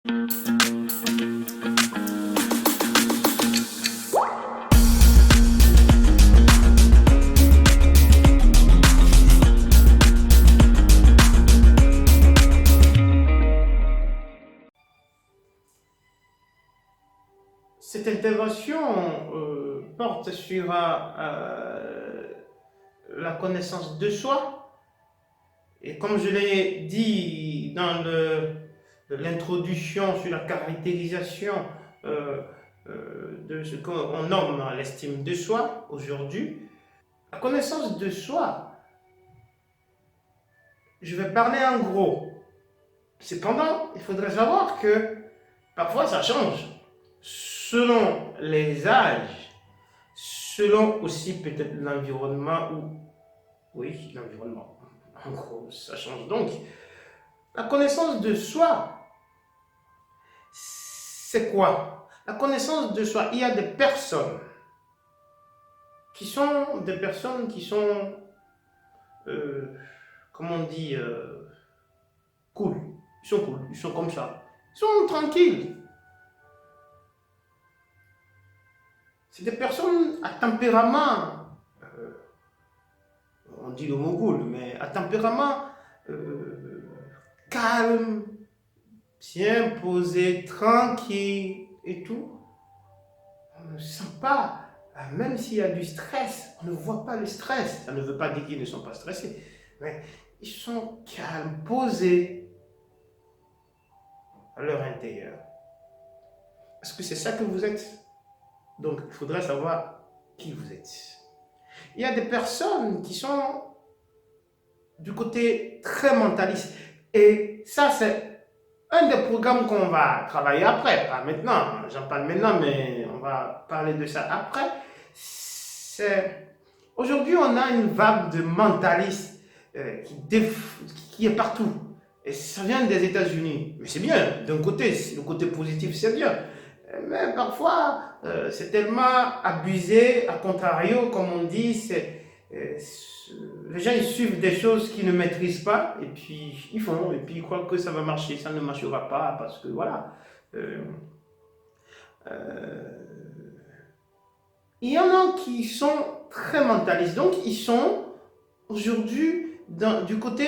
Cette intervention porte sur la connaissance de soi. Et comme je l'ai dit dans l'introduction sur la caractérisation de ce qu'on nomme l'estime de soi aujourd'hui, la connaissance de soi, je vais parler en gros. Cependant, il faudrait savoir que parfois ça change selon les âges, selon aussi peut-être l'environnement oui, l'environnement. En gros, ça change. Donc, la connaissance de soi, c'est quoi? La connaissance de soi, il y a des personnes qui sont comment on dit, cool. Ils sont cool, ils sont comme ça. Ils sont tranquilles. C'est des personnes à tempérament, on dit le mot cool, mais à tempérament calme, bien posé, tranquille et tout. On ne sent pas, même s'il y a du stress, on ne voit pas le stress. Ça ne veut pas dire qu'ils ne sont pas stressés, mais ils sont calmes, posés à leur intérieur. Est-ce que c'est ça que vous êtes? Donc, il faudrait savoir qui vous êtes. Il y a des personnes qui sont du côté très mentaliste. Et ça, c'est un des programmes qu'on va travailler après. Pas maintenant, j'en parle maintenant, mais on va parler de ça après. Aujourd'hui, on a une vague de mentalistes qui est partout. Et ça vient des États-Unis. Mais c'est bien, d'un côté, le côté positif, c'est bien. Mais parfois, c'est tellement abusé, à contrario, comme on dit, les gens ils suivent des choses qu'ils ne maîtrisent pas, et puis ils font, et puis ils croient que ça va marcher, ça ne marchera pas, parce que voilà. Il y en a qui sont très mentalistes, donc ils sont aujourd'hui du côté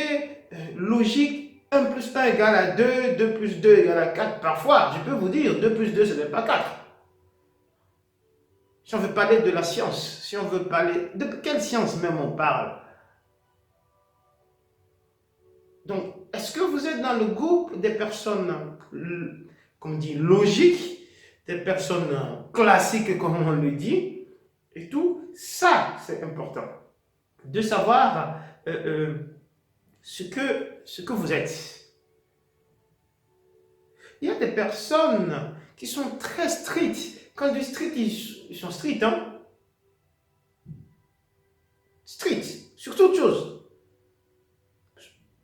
logique. 1 plus 1 égale à 2, 2 plus 2 égale à 4. Parfois, je peux vous dire, 2 plus 2, ce n'est pas 4. Si on veut parler de la science, si on veut parler... De quelle science même on parle? Donc, est-ce que vous êtes dans le groupe des personnes, comme on dit, logiques, des personnes classiques, comme on le dit, et tout? Ça, c'est important. De savoir ce que vous êtes. Il y a des personnes qui sont très strictes. Quand je dis strict, ils sont stricts, hein? Stricts, sur toute chose.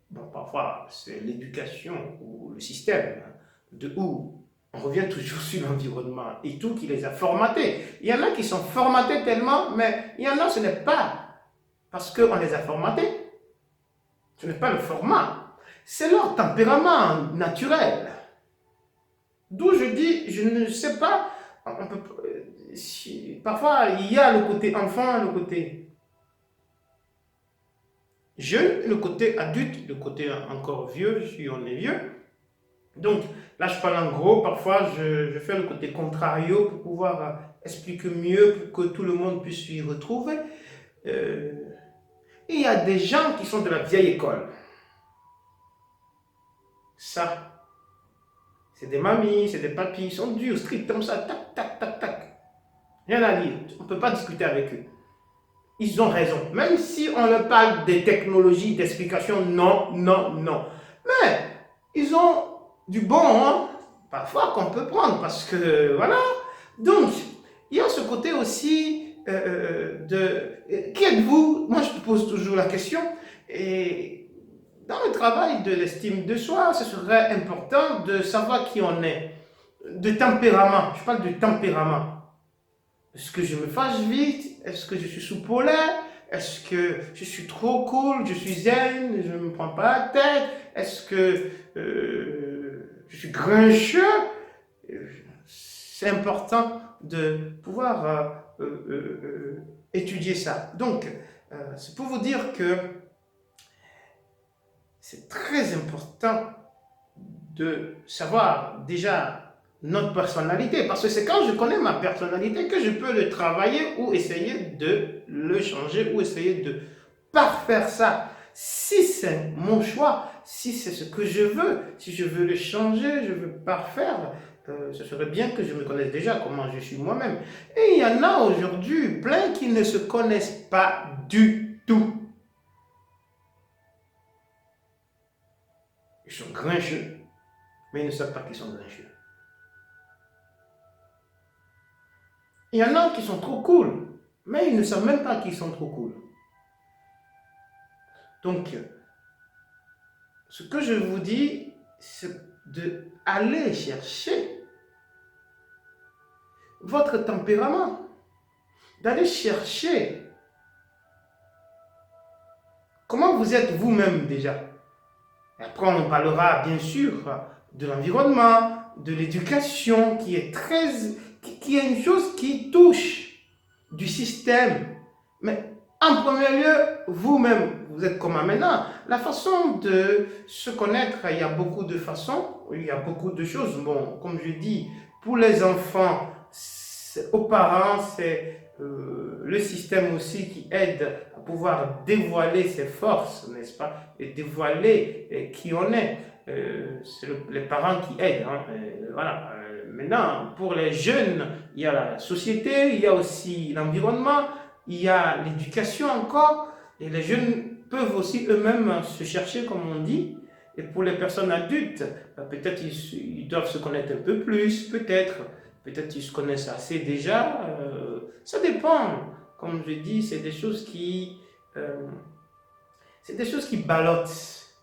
Bon, parfois, c'est l'éducation ou le système de où on revient toujours sur l'environnement et tout qui les a formatés. Il y en a qui sont formatés tellement, mais il y en a, ce n'est pas parce qu'on les a formatés. Ce n'est pas le format. C'est leur tempérament naturel. D'où je dis, je ne sais pas, parfois il y a le côté enfant, le côté jeune, le côté adulte, le côté encore vieux, si on est vieux. Donc là je parle en gros, parfois je fais le côté contrario pour pouvoir expliquer mieux, pour que tout le monde puisse s'y retrouver. Il y a des gens qui sont de la vieille école. Ça, c'est des mamies, c'est des papis, ils sont durs, stricts comme ça, tac, tac, tac, tac. Rien à dire, on ne peut pas discuter avec eux. Ils ont raison. Même si on leur parle des technologies, d'explications, non, non, non. Mais ils ont du bon, hein, parfois qu'on peut prendre, parce que, voilà. Donc, il y a ce côté aussi qui êtes-vous? Moi, je pose toujours la question. Et dans le travail de l'estime de soi, ce serait important de savoir qui on est. De tempérament, je parle de tempérament. Est-ce que je me fâche vite? Est-ce que je suis sous-polaire? Est-ce que je suis trop cool? Je suis zen? Je ne me prends pas la tête? Est-ce que je suis grincheux. C'est important de pouvoir étudier ça. Donc, c'est pour vous dire que c'est très important de savoir déjà notre personnalité, parce que c'est quand je connais ma personnalité que je peux le travailler ou essayer de le changer ou essayer de parfaire ça. Si c'est mon choix, si c'est ce que je veux, si je veux le changer, je veux parfaire, ce serait bien que je me connaisse déjà comment je suis moi-même. Et il y en a aujourd'hui plein qui ne se connaissent pas du tout. Ils sont grincheux, mais ils ne savent pas qu'ils sont grincheux. Il y en a qui sont trop cool, mais ils ne savent même pas qu'ils sont trop cool. Donc, ce que je vous dis, c'est d'aller chercher votre tempérament, d'aller chercher comment vous êtes vous-même déjà. Et après, on parlera bien sûr de l'environnement, de l'éducation, qui est une chose qui touche du système. Mais en premier lieu, vous-même, vous êtes comment maintenant? La façon de se connaître, il y a beaucoup de façons, il y a beaucoup de choses. Bon, comme je dis, pour les enfants, aux parents, c'est le système aussi qui aide à pouvoir dévoiler ses forces, n'est-ce pas? Et dévoiler qui on est. C'est les parents qui aident. Hein. Voilà. Maintenant, pour les jeunes, il y a la société, il y a aussi l'environnement, il y a l'éducation encore, et les jeunes peuvent aussi eux-mêmes se chercher, comme on dit. Et pour les personnes adultes, peut-être ils doivent se connaître un peu plus, peut-être ils se connaissent assez déjà. Ça dépend. Comme je dis, c'est des choses qui ballottent.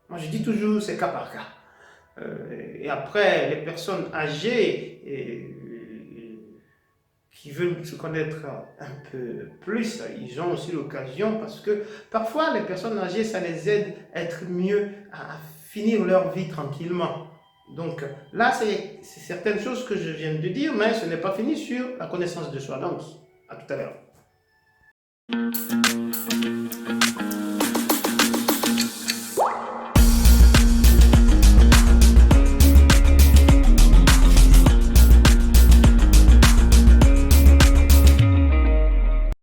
Moi, je dis toujours, c'est cas par cas. Et après, les personnes âgées qui veulent se connaître un peu plus, ils ont aussi l'occasion parce que parfois, les personnes âgées, ça les aide à être mieux, à finir leur vie tranquillement. Donc là, c'est certaines choses que je viens de dire, mais ce n'est pas fini sur la connaissance de soi. Donc, à tout à l'heure.